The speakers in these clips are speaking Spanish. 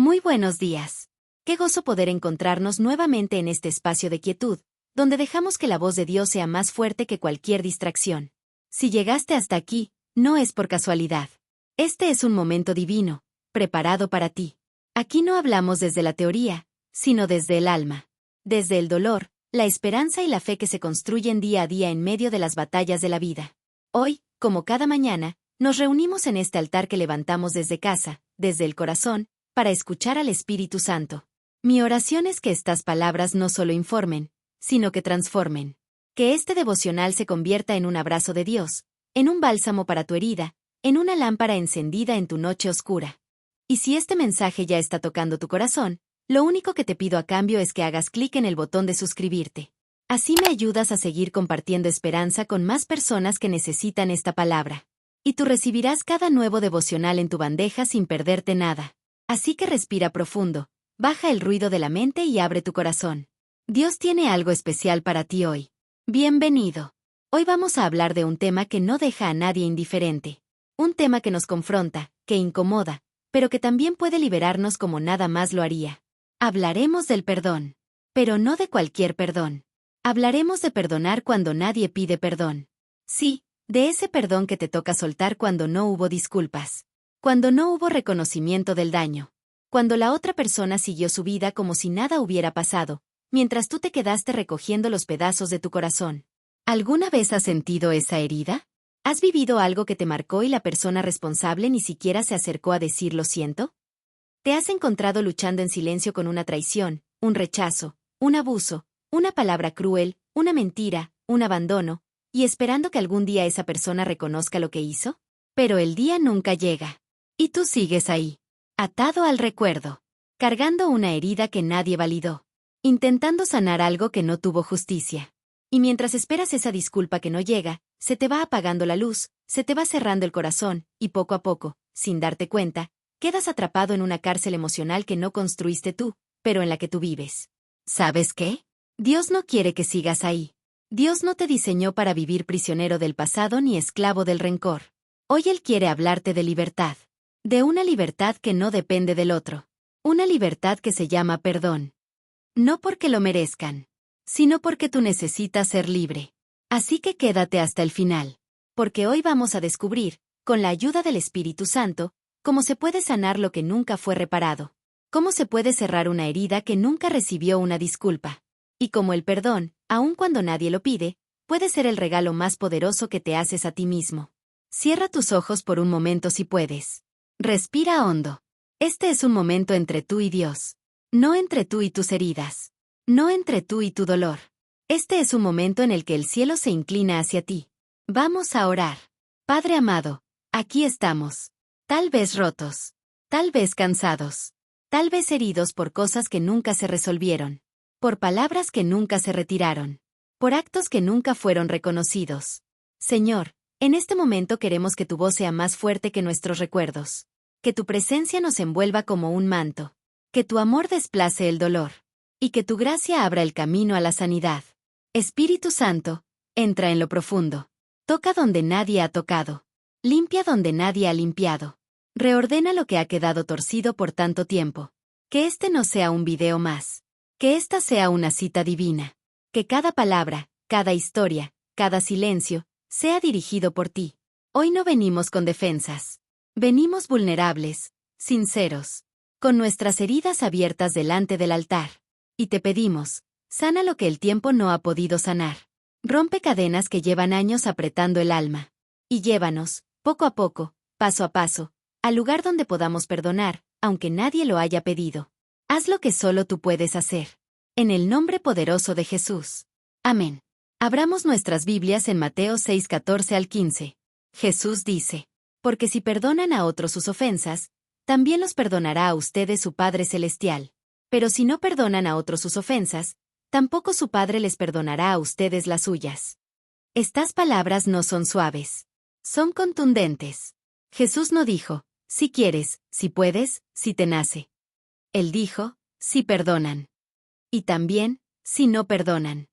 Muy buenos días. Qué gozo poder encontrarnos nuevamente en este espacio de quietud, donde dejamos que la voz de Dios sea más fuerte que cualquier distracción. Si llegaste hasta aquí, no es por casualidad. Este es un momento divino, preparado para ti. Aquí no hablamos desde la teoría, sino desde el alma. Desde el dolor, la esperanza y la fe que se construyen día a día en medio de las batallas de la vida. Hoy, como cada mañana, nos reunimos en este altar que levantamos desde casa, desde el corazón, para escuchar al Espíritu Santo. Mi oración es que estas palabras no solo informen, sino que transformen. Que este devocional se convierta en un abrazo de Dios, en un bálsamo para tu herida, en una lámpara encendida en tu noche oscura. Y si este mensaje ya está tocando tu corazón, lo único que te pido a cambio es que hagas clic en el botón de suscribirte. Así me ayudas a seguir compartiendo esperanza con más personas que necesitan esta palabra. Y tú recibirás cada nuevo devocional en tu bandeja sin perderte nada. Así que respira profundo, baja el ruido de la mente y abre tu corazón. Dios tiene algo especial para ti hoy. Bienvenido. Hoy vamos a hablar de un tema que no deja a nadie indiferente. Un tema que nos confronta, que incomoda, pero que también puede liberarnos como nada más lo haría. Hablaremos del perdón. Pero no de cualquier perdón. Hablaremos de perdonar cuando nadie pide perdón. Sí, de ese perdón que te toca soltar cuando no hubo disculpas. Cuando no hubo reconocimiento del daño. Cuando la otra persona siguió su vida como si nada hubiera pasado, mientras tú te quedaste recogiendo los pedazos de tu corazón. ¿Alguna vez has sentido esa herida? ¿Has vivido algo que te marcó y la persona responsable ni siquiera se acercó a decir lo siento? ¿Te has encontrado luchando en silencio con una traición, un rechazo, un abuso, una palabra cruel, una mentira, un abandono, y esperando que algún día esa persona reconozca lo que hizo? Pero el día nunca llega. Y tú sigues ahí, atado al recuerdo, cargando una herida que nadie validó, intentando sanar algo que no tuvo justicia. Y mientras esperas esa disculpa que no llega, se te va apagando la luz, se te va cerrando el corazón, y poco a poco, sin darte cuenta, quedas atrapado en una cárcel emocional que no construiste tú, pero en la que tú vives. ¿Sabes qué? Dios no quiere que sigas ahí. Dios no te diseñó para vivir prisionero del pasado ni esclavo del rencor. Hoy Él quiere hablarte de libertad. De una libertad que no depende del otro. Una libertad que se llama perdón. No porque lo merezcan, sino porque tú necesitas ser libre. Así que quédate hasta el final. Porque hoy vamos a descubrir, con la ayuda del Espíritu Santo, cómo se puede sanar lo que nunca fue reparado. Cómo se puede cerrar una herida que nunca recibió una disculpa. Y cómo el perdón, aun cuando nadie lo pide, puede ser el regalo más poderoso que te haces a ti mismo. Cierra tus ojos por un momento si puedes. Respira hondo. Este es un momento entre tú y Dios. No entre tú y tus heridas. No entre tú y tu dolor. Este es un momento en el que el cielo se inclina hacia ti. Vamos a orar. Padre amado, aquí estamos. Tal vez rotos. Tal vez cansados. Tal vez heridos por cosas que nunca se resolvieron. Por palabras que nunca se retiraron. Por actos que nunca fueron reconocidos. Señor, en este momento queremos que tu voz sea más fuerte que nuestros recuerdos. Que tu presencia nos envuelva como un manto. Que tu amor desplace el dolor. Y que tu gracia abra el camino a la sanidad. Espíritu Santo, entra en lo profundo. Toca donde nadie ha tocado. Limpia donde nadie ha limpiado. Reordena lo que ha quedado torcido por tanto tiempo. Que este no sea un video más. Que esta sea una cita divina. Que cada palabra, cada historia, cada silencio, sea dirigido por ti. Hoy no venimos con defensas. Venimos vulnerables, sinceros, con nuestras heridas abiertas delante del altar. Y te pedimos, sana lo que el tiempo no ha podido sanar. Rompe cadenas que llevan años apretando el alma. Y llévanos, poco a poco, paso a paso, al lugar donde podamos perdonar, aunque nadie lo haya pedido. Haz lo que solo tú puedes hacer. En el nombre poderoso de Jesús. Amén. Abramos nuestras Biblias en Mateo 6:14 al 15. Jesús dice, porque si perdonan a otros sus ofensas, también los perdonará a ustedes su Padre Celestial. Pero si no perdonan a otros sus ofensas, tampoco su Padre les perdonará a ustedes las suyas. Estas palabras no son suaves. Son contundentes. Jesús no dijo, si quieres, si puedes, si te nace. Él dijo, si perdonan. Y también, si no perdonan.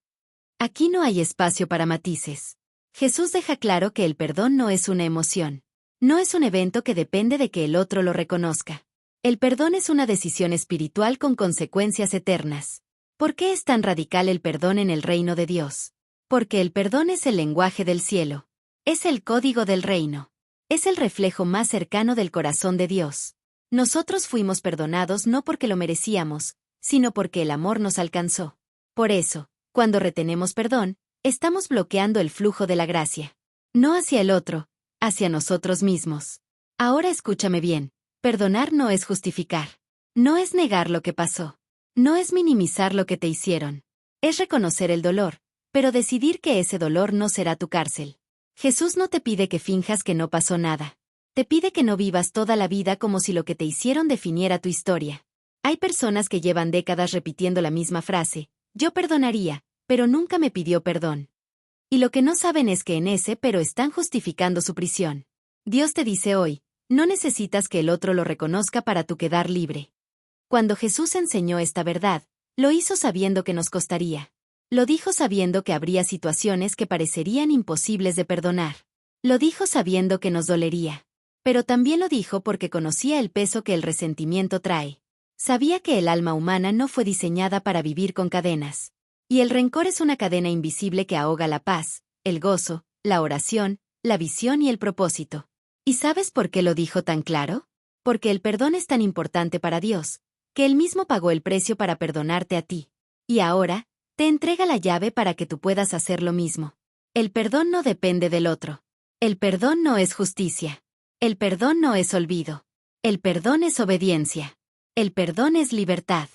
Aquí no hay espacio para matices. Jesús deja claro que el perdón no es una emoción. No es un evento que depende de que el otro lo reconozca. El perdón es una decisión espiritual con consecuencias eternas. ¿Por qué es tan radical el perdón en el reino de Dios? Porque el perdón es el lenguaje del cielo. Es el código del reino. Es el reflejo más cercano del corazón de Dios. Nosotros fuimos perdonados no porque lo merecíamos, sino porque el amor nos alcanzó. Por eso, cuando retenemos perdón, estamos bloqueando el flujo de la gracia. No hacia el otro, hacia nosotros mismos. Ahora escúchame bien, perdonar no es justificar. No es negar lo que pasó. No es minimizar lo que te hicieron. Es reconocer el dolor, pero decidir que ese dolor no será tu cárcel. Jesús no te pide que finjas que no pasó nada. Te pide que no vivas toda la vida como si lo que te hicieron definiera tu historia. Hay personas que llevan décadas repitiendo la misma frase, yo perdonaría, pero nunca me pidió perdón. Y lo que no saben es que en ese pero están justificando su prisión. Dios te dice hoy, no necesitas que el otro lo reconozca para tú quedar libre. Cuando Jesús enseñó esta verdad, lo hizo sabiendo que nos costaría. Lo dijo sabiendo que habría situaciones que parecerían imposibles de perdonar. Lo dijo sabiendo que nos dolería. Pero también lo dijo porque conocía el peso que el resentimiento trae. Sabía que el alma humana no fue diseñada para vivir con cadenas. Y el rencor es una cadena invisible que ahoga la paz, el gozo, la oración, la visión y el propósito. ¿Y sabes por qué lo dijo tan claro? Porque el perdón es tan importante para Dios, que Él mismo pagó el precio para perdonarte a ti. Y ahora, te entrega la llave para que tú puedas hacer lo mismo. El perdón no depende del otro. El perdón no es justicia. El perdón no es olvido. El perdón es obediencia. El perdón es libertad.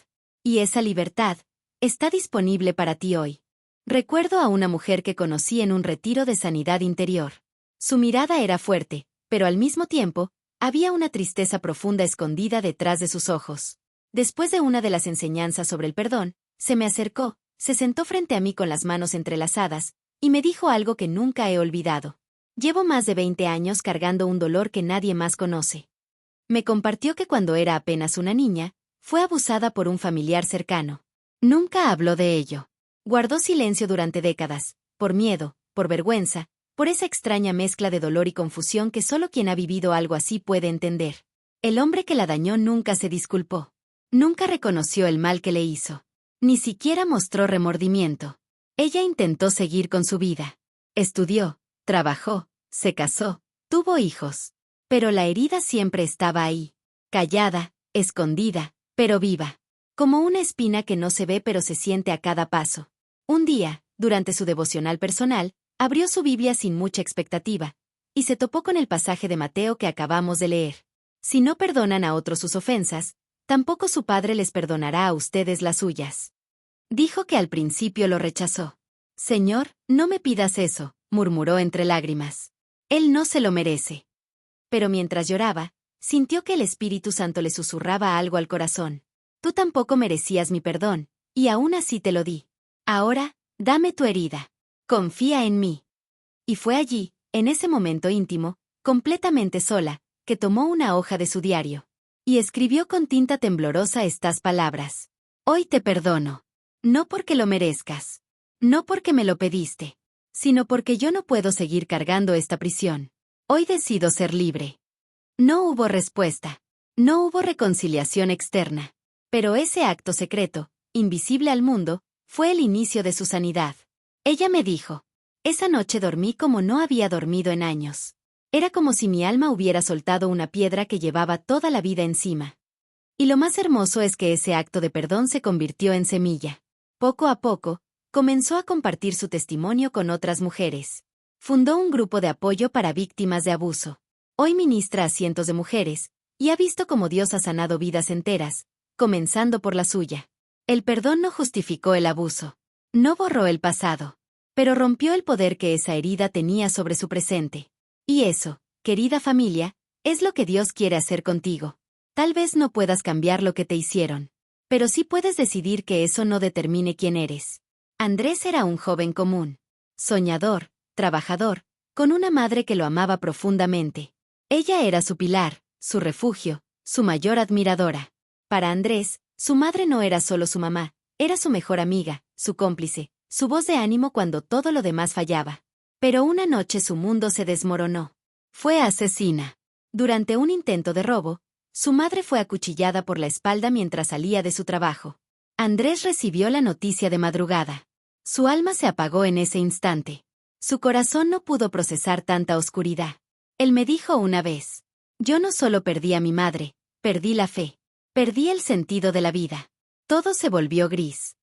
Y esa libertad está disponible para ti hoy. Recuerdo a una mujer que conocí en un retiro de sanidad interior. Su mirada era fuerte, pero al mismo tiempo, había una tristeza profunda escondida detrás de sus ojos. Después de una de las enseñanzas sobre el perdón, se me acercó, se sentó frente a mí con las manos entrelazadas, y me dijo algo que nunca he olvidado. Llevo más de 20 años cargando un dolor que nadie más conoce. Me compartió que cuando era apenas una niña, fue abusada por un familiar cercano. Nunca habló de ello. Guardó silencio durante décadas, por miedo, por vergüenza, por esa extraña mezcla de dolor y confusión que solo quien ha vivido algo así puede entender. El hombre que la dañó nunca se disculpó. Nunca reconoció el mal que le hizo. Ni siquiera mostró remordimiento. Ella intentó seguir con su vida. Estudió, trabajó, se casó, tuvo hijos. Pero la herida siempre estaba ahí. Callada, escondida, pero viva. Como una espina que no se ve pero se siente a cada paso. Un día, durante su devocional personal, abrió su Biblia sin mucha expectativa, y se topó con el pasaje de Mateo que acabamos de leer. Si no perdonan a otros sus ofensas, tampoco su Padre les perdonará a ustedes las suyas. Dijo que al principio lo rechazó. Señor, no me pidas eso, murmuró entre lágrimas. Él no se lo merece. Pero mientras lloraba, sintió que el Espíritu Santo le susurraba algo al corazón. Tú tampoco merecías mi perdón, y aún así te lo di. Ahora, dame tu herida. Confía en mí. Y fue allí, en ese momento íntimo, completamente sola, que tomó una hoja de su diario. Y escribió con tinta temblorosa estas palabras. Hoy te perdono. No porque lo merezcas. No porque me lo pediste. Sino porque yo no puedo seguir cargando esta prisión. Hoy decido ser libre. No hubo respuesta. No hubo reconciliación externa. Pero ese acto secreto, invisible al mundo, fue el inicio de su sanidad. Ella me dijo. Esa noche dormí como no había dormido en años. Era como si mi alma hubiera soltado una piedra que llevaba toda la vida encima. Y lo más hermoso es que ese acto de perdón se convirtió en semilla. Poco a poco, comenzó a compartir su testimonio con otras mujeres. Fundó un grupo de apoyo para víctimas de abuso. Hoy ministra a cientos de mujeres, y ha visto cómo Dios ha sanado vidas enteras, comenzando por la suya. El perdón no justificó el abuso. No borró el pasado. Pero rompió el poder que esa herida tenía sobre su presente. Y eso, querida familia, es lo que Dios quiere hacer contigo. Tal vez no puedas cambiar lo que te hicieron. Pero sí puedes decidir que eso no determine quién eres. Andrés era un joven común. Soñador, trabajador, con una madre que lo amaba profundamente. Ella era su pilar, su refugio, su mayor admiradora. Para Andrés, su madre no era solo su mamá, era su mejor amiga, su cómplice, su voz de ánimo cuando todo lo demás fallaba. Pero una noche su mundo se desmoronó. Fue asesina. Durante un intento de robo, Su madre fue acuchillada por la espalda mientras salía de su trabajo. Andrés recibió la noticia de madrugada. Su alma se apagó en ese instante. Su corazón no pudo procesar tanta oscuridad. Él me dijo una vez: yo no solo perdí a mi madre, perdí la fe. Perdí el sentido de la vida. Todo se volvió gris.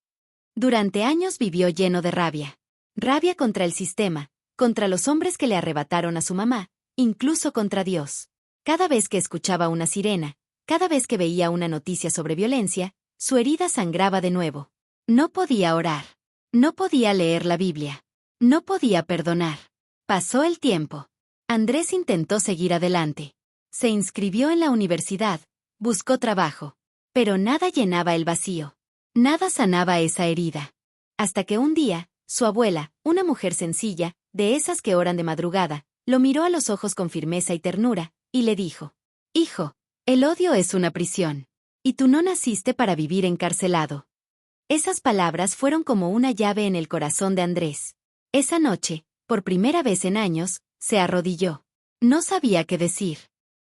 Durante años vivió lleno de rabia. Rabia contra el sistema, contra los hombres que le arrebataron a su mamá, incluso contra Dios. Cada vez que escuchaba una sirena, cada vez que veía una noticia sobre violencia, su herida sangraba de nuevo. No podía orar. No podía leer la Biblia. No podía perdonar. Pasó el tiempo. Andrés intentó seguir adelante. Se inscribió en la universidad, buscó trabajo. Pero nada llenaba el vacío. Nada sanaba esa herida. Hasta que un día, su abuela, una mujer sencilla, de esas que oran de madrugada, lo miró a los ojos con firmeza y ternura, y le dijo: hijo, el odio es una prisión. Y tú no naciste para vivir encarcelado. Esas palabras fueron como una llave en el corazón de Andrés. Esa noche, por primera vez en años, se arrodilló. No sabía qué decir.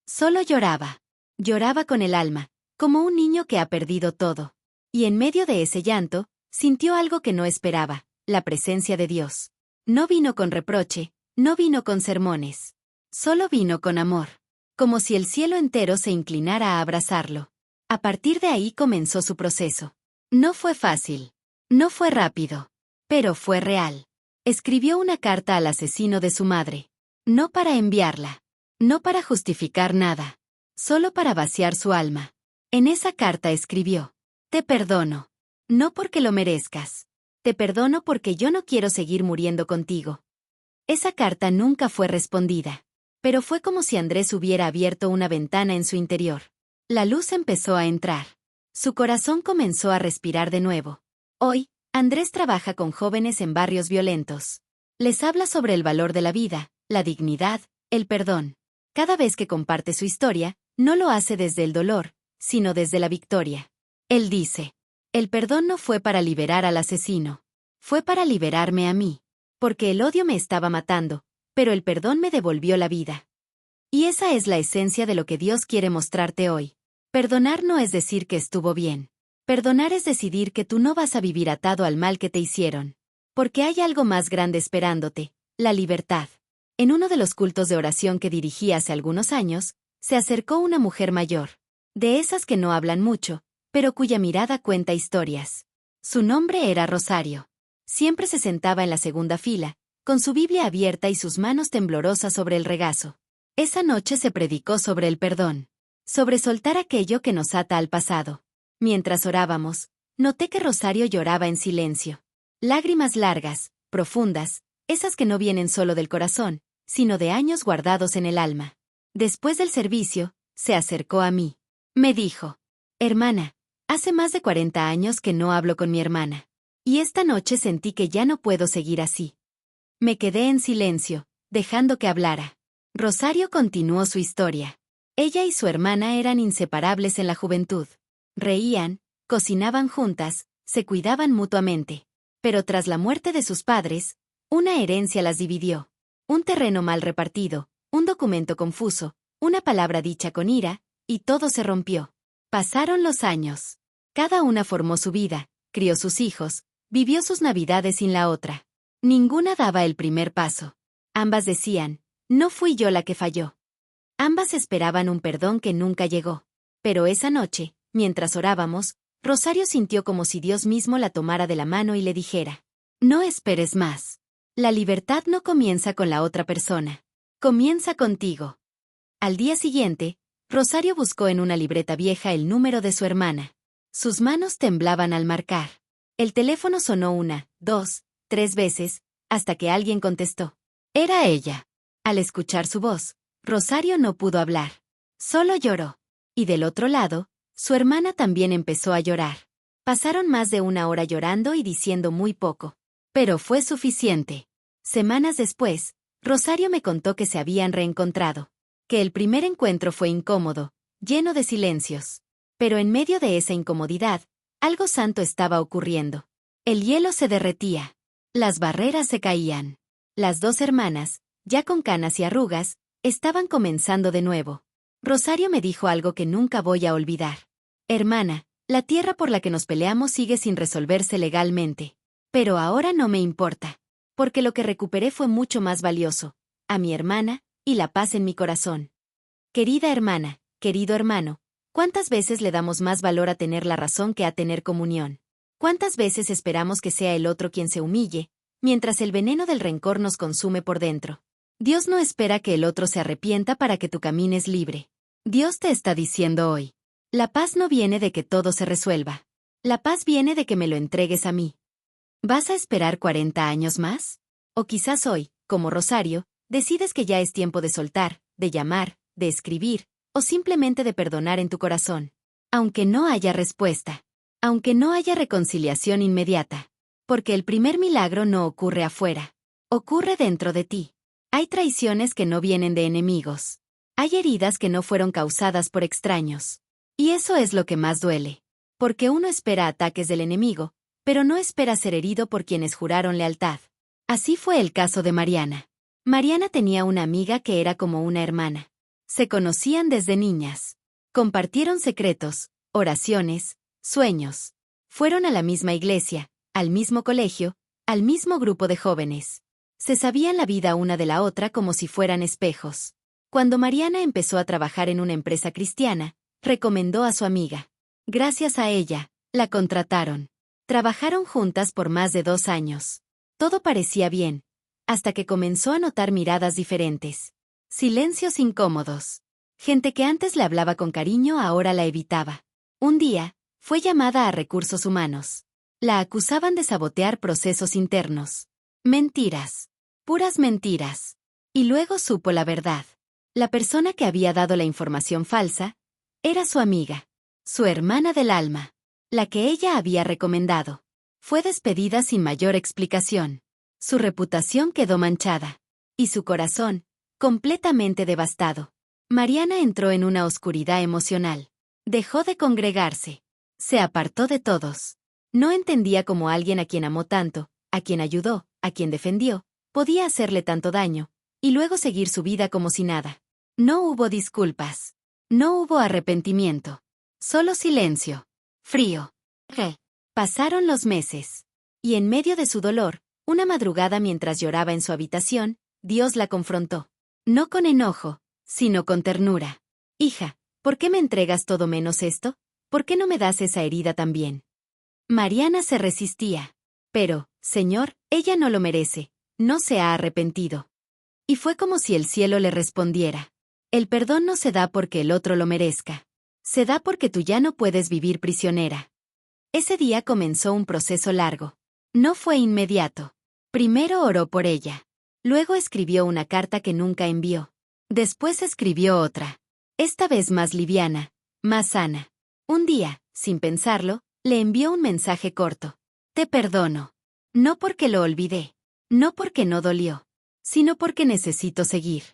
Solo lloraba. Lloraba con el alma, como un niño que ha perdido todo. Y en medio de ese llanto, sintió algo que no esperaba: la presencia de Dios. No vino con reproche, no vino con sermones. Solo vino con amor. Como si el cielo entero se inclinara a abrazarlo. A partir de ahí comenzó su proceso. No fue fácil. No fue rápido. Pero fue real. Escribió una carta al asesino de su madre. No para enviarla. No para justificar nada. Solo para vaciar su alma. En esa carta escribió: te perdono. No porque lo merezcas. Te perdono porque yo no quiero seguir muriendo contigo. Esa carta nunca fue respondida. Pero fue como si Andrés hubiera abierto una ventana en su interior. La luz empezó a entrar. Su corazón comenzó a respirar de nuevo. Hoy, Andrés trabaja con jóvenes en barrios violentos. Les habla sobre el valor de la vida, la dignidad, el perdón. Cada vez que comparte su historia, no lo hace desde el dolor, sino desde la victoria. Él dice: el perdón no fue para liberar al asesino. Fue para liberarme a mí. Porque el odio me estaba matando, pero el perdón me devolvió la vida. Y esa es la esencia de lo que Dios quiere mostrarte hoy. Perdonar no es decir que estuvo bien. Perdonar es decidir que tú no vas a vivir atado al mal que te hicieron. Porque hay algo más grande esperándote: la libertad. En uno de los cultos de oración que dirigí hace algunos años, se acercó una mujer mayor. De esas que no hablan mucho, pero cuya mirada cuenta historias. Su nombre era Rosario. Siempre se sentaba en la segunda fila, con su Biblia abierta y sus manos temblorosas sobre el regazo. Esa noche se predicó sobre el perdón. Sobre soltar aquello que nos ata al pasado. Mientras orábamos, noté que Rosario lloraba en silencio. Lágrimas largas, profundas, esas que no vienen solo del corazón, sino de años guardados en el alma. Después del servicio, se acercó a mí. Me dijo: hermana, hace más de 40 años que no hablo con mi hermana. Y esta noche sentí que ya no puedo seguir así. Me quedé en silencio, dejando que hablara. Rosario continuó su historia. Ella y su hermana eran inseparables en la juventud. Reían, cocinaban juntas, se cuidaban mutuamente. Pero tras la muerte de sus padres, una herencia las dividió. Un terreno mal repartido, un documento confuso, una palabra dicha con ira, y todo se rompió. Pasaron los años. Cada una formó su vida, crió sus hijos, vivió sus navidades sin la otra. Ninguna daba el primer paso. Ambas decían: no fui yo la que falló. Ambas esperaban un perdón que nunca llegó. Pero esa noche, mientras orábamos, Rosario sintió como si Dios mismo la tomara de la mano y le dijera: no esperes más. La libertad no comienza con la otra persona. Comienza contigo. Al día siguiente, Rosario buscó en una libreta vieja el número de su hermana. Sus manos temblaban al marcar. El teléfono sonó 1, 2, 3 veces, hasta que alguien contestó. Era ella. Al escuchar su voz, Rosario no pudo hablar. Solo lloró. Y del otro lado, su hermana también empezó a llorar. Pasaron más de 1 hora llorando y diciendo muy poco. Pero fue suficiente. Semanas después, Rosario me contó que se habían reencontrado. Que el primer encuentro fue incómodo, lleno de silencios. Pero en medio de esa incomodidad, algo santo estaba ocurriendo. El hielo se derretía. Las barreras se caían. Las dos hermanas, ya con canas y arrugas, estaban comenzando de nuevo. Rosario me dijo algo que nunca voy a olvidar. Hermana, la tierra por la que nos peleamos sigue sin resolverse legalmente. Pero ahora no me importa. Porque lo que recuperé fue mucho más valioso. A mi hermana, y la paz en mi corazón. Querida hermana, querido hermano, ¿cuántas veces le damos más valor a tener la razón que a tener comunión? ¿Cuántas veces esperamos que sea el otro quien se humille, mientras el veneno del rencor nos consume por dentro? Dios no espera que el otro se arrepienta para que tú camines libre. Dios te está diciendo hoy. La paz no viene de que todo se resuelva. La paz viene de que me lo entregues a mí. ¿Vas a esperar 40 años más? O quizás hoy, como Rosario, decides que ya es tiempo de soltar, de llamar, de escribir, o simplemente de perdonar en tu corazón. Aunque no haya respuesta. Aunque no haya reconciliación inmediata. Porque el primer milagro no ocurre afuera. Ocurre dentro de ti. Hay traiciones que no vienen de enemigos. Hay heridas que no fueron causadas por extraños. Y eso es lo que más duele. Porque uno espera ataques del enemigo, pero no espera ser herido por quienes juraron lealtad. Así fue el caso de Mariana. Mariana tenía una amiga que era como una hermana. Se conocían desde niñas. Compartieron secretos, oraciones, sueños. Fueron a la misma iglesia, al mismo colegio, al mismo grupo de jóvenes. Se sabían la vida una de la otra como si fueran espejos. Cuando Mariana empezó a trabajar en una empresa cristiana, recomendó a su amiga. Gracias a ella, la contrataron. Trabajaron juntas por más de 2 años. Todo parecía bien, hasta que comenzó a notar miradas diferentes. Silencios incómodos. Gente que antes le hablaba con cariño ahora la evitaba. Un día, fue llamada a Recursos Humanos. La acusaban de sabotear procesos internos. Mentiras. Puras mentiras. Y luego supo la verdad. La persona que había dado la información falsa era su amiga, su hermana del alma, la que ella había recomendado. Fue despedida sin mayor explicación. Su reputación quedó manchada. Y su corazón, completamente devastado. Mariana entró en una oscuridad emocional. Dejó de congregarse. Se apartó de todos. No entendía cómo alguien a quien amó tanto, a quien ayudó, a quien defendió, podía hacerle tanto daño, y luego seguir su vida como si nada. No hubo disculpas. No hubo arrepentimiento. Solo silencio. Frío. Pasaron los meses. Y en medio de su dolor, una madrugada mientras lloraba en su habitación, Dios la confrontó. No con enojo, sino con ternura. Hija, ¿por qué me entregas todo menos esto? ¿Por qué no me das esa herida también? Mariana se resistía. Pero, Señor, ella no lo merece. No se ha arrepentido. Y fue como si el cielo le respondiera. El perdón no se da porque el otro lo merezca. Se da porque tú ya no puedes vivir prisionera. Ese día comenzó un proceso largo. No fue inmediato. Primero oró por ella. Luego escribió una carta que nunca envió. Después escribió otra. Esta vez más liviana, más sana. Un día, sin pensarlo, le envió un mensaje corto. Te perdono. No porque lo olvidé. No porque no dolió. Sino porque necesito seguir.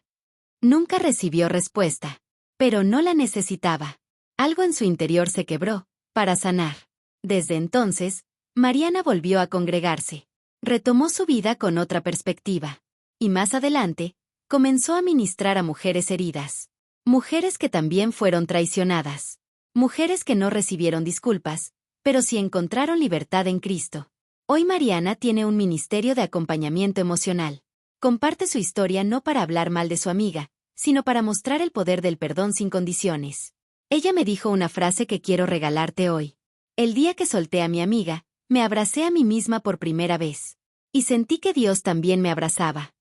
Nunca recibió respuesta. Pero no la necesitaba. Algo en su interior se quebró, para sanar. Desde entonces, Mariana volvió a congregarse. Retomó su vida con otra perspectiva. Y más adelante, comenzó a ministrar a mujeres heridas. Mujeres que también fueron traicionadas. Mujeres que no recibieron disculpas, pero sí encontraron libertad en Cristo. Hoy Mariana tiene un ministerio de acompañamiento emocional. Comparte su historia no para hablar mal de su amiga, sino para mostrar el poder del perdón sin condiciones. Ella me dijo una frase que quiero regalarte hoy. El día que solté a mi amiga, me abracé a mí misma por primera vez. Y sentí que Dios también me abrazaba.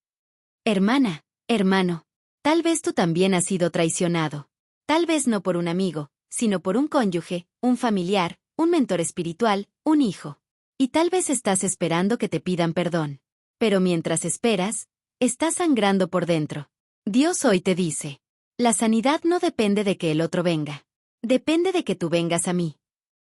Hermana, hermano, tal vez tú también has sido traicionado. Tal vez no por un amigo, sino por un cónyuge, un familiar, un mentor espiritual, un hijo. Y tal vez estás esperando que te pidan perdón. Pero mientras esperas, estás sangrando por dentro. Dios hoy te dice, la sanidad no depende de que el otro venga. Depende de que tú vengas a mí.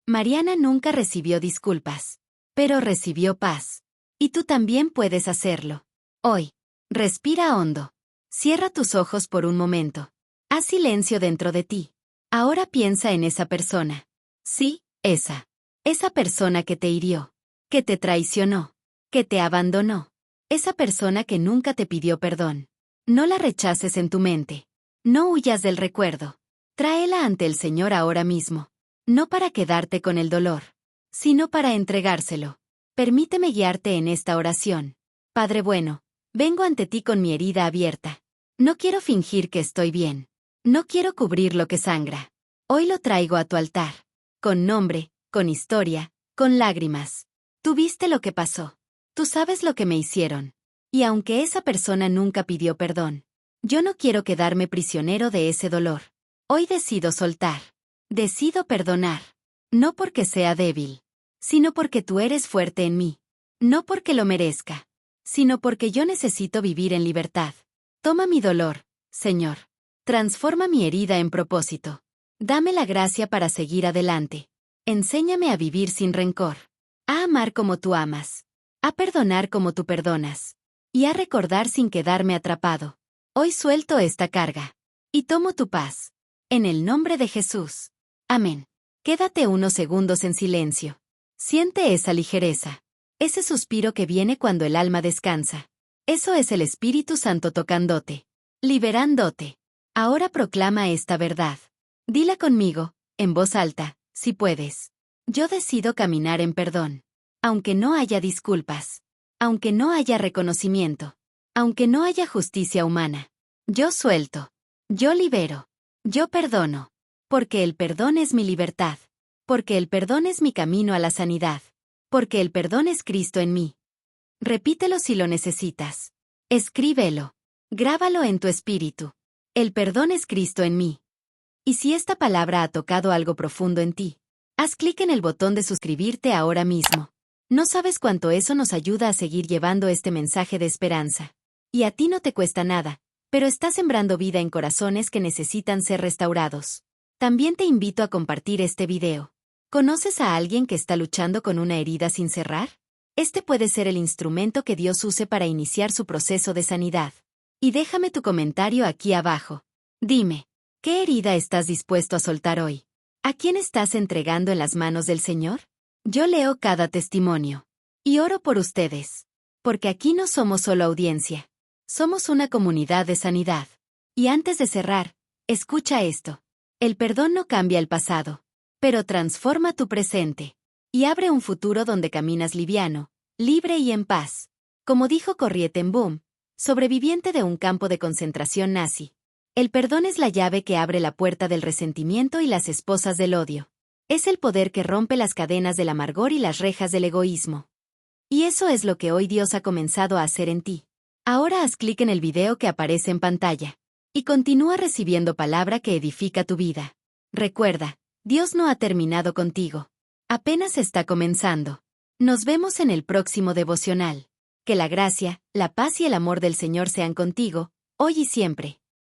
Mariana nunca recibió disculpas, pero recibió paz. Y tú también puedes hacerlo. Hoy, respira hondo. Cierra tus ojos por un momento. Haz silencio dentro de ti. Ahora piensa en esa persona. Sí, esa. Esa persona que te hirió, que te traicionó, que te abandonó. Esa persona que nunca te pidió perdón. No la rechaces en tu mente. No huyas del recuerdo. Tráela ante el Señor ahora mismo. No para quedarte con el dolor, sino para entregárselo. Permíteme guiarte en esta oración. Padre bueno, vengo ante ti con mi herida abierta. No quiero fingir que estoy bien. No quiero cubrir lo que sangra. Hoy lo traigo a tu altar. Con nombre, con historia, con lágrimas. Tú viste lo que pasó. Tú sabes lo que me hicieron. Y aunque esa persona nunca pidió perdón, yo no quiero quedarme prisionero de ese dolor. Hoy decido soltar. Decido perdonar. No porque sea débil, sino porque tú eres fuerte en mí. No porque lo merezca, sino porque yo necesito vivir en libertad. Toma mi dolor, Señor. Transforma mi herida en propósito. Dame la gracia para seguir adelante. Enséñame a vivir sin rencor. A amar como tú amas. A perdonar como tú perdonas. Y a recordar sin quedarme atrapado. Hoy suelto esta carga. Y tomo tu paz. En el nombre de Jesús. Amén. Quédate unos segundos en silencio. Siente esa ligereza. Ese suspiro que viene cuando el alma descansa. Eso es el Espíritu Santo tocándote. Liberándote. Ahora proclama esta verdad. Dila conmigo, en voz alta, si puedes. Yo decido caminar en perdón. Aunque no haya disculpas. Aunque no haya reconocimiento. Aunque no haya justicia humana. Yo suelto. Yo libero. Yo perdono. Porque el perdón es mi libertad. Porque el perdón es mi camino a la sanidad. Porque el perdón es Cristo en mí. Repítelo si lo necesitas. Escríbelo. Grábalo en tu espíritu. El perdón es Cristo en mí. Y si esta palabra ha tocado algo profundo en ti, haz clic en el botón de suscribirte ahora mismo. No sabes cuánto eso nos ayuda a seguir llevando este mensaje de esperanza. Y a ti no te cuesta nada, pero estás sembrando vida en corazones que necesitan ser restaurados. También te invito a compartir este video. ¿Conoces a alguien que está luchando con una herida sin cerrar? Este puede ser el instrumento que Dios use para iniciar su proceso de sanidad. Y déjame tu comentario aquí abajo. Dime, ¿qué herida estás dispuesto a soltar hoy? ¿A quién estás entregando en las manos del Señor? Yo leo cada testimonio. Y oro por ustedes. Porque aquí no somos solo audiencia. Somos una comunidad de sanidad. Y antes de cerrar, escucha esto. El perdón no cambia el pasado, pero transforma tu presente. Y abre un futuro donde caminas liviano, libre y en paz. Como dijo Corrie ten Boom, sobreviviente de un campo de concentración nazi. El perdón es la llave que abre la puerta del resentimiento y las esposas del odio. Es el poder que rompe las cadenas del amargor y las rejas del egoísmo. Y eso es lo que hoy Dios ha comenzado a hacer en ti. Ahora haz clic en el video que aparece en pantalla. Y continúa recibiendo palabra que edifica tu vida. Recuerda, Dios no ha terminado contigo. Apenas está comenzando. Nos vemos en el próximo devocional. Que la gracia, la paz y el amor del Señor sean contigo, hoy y siempre.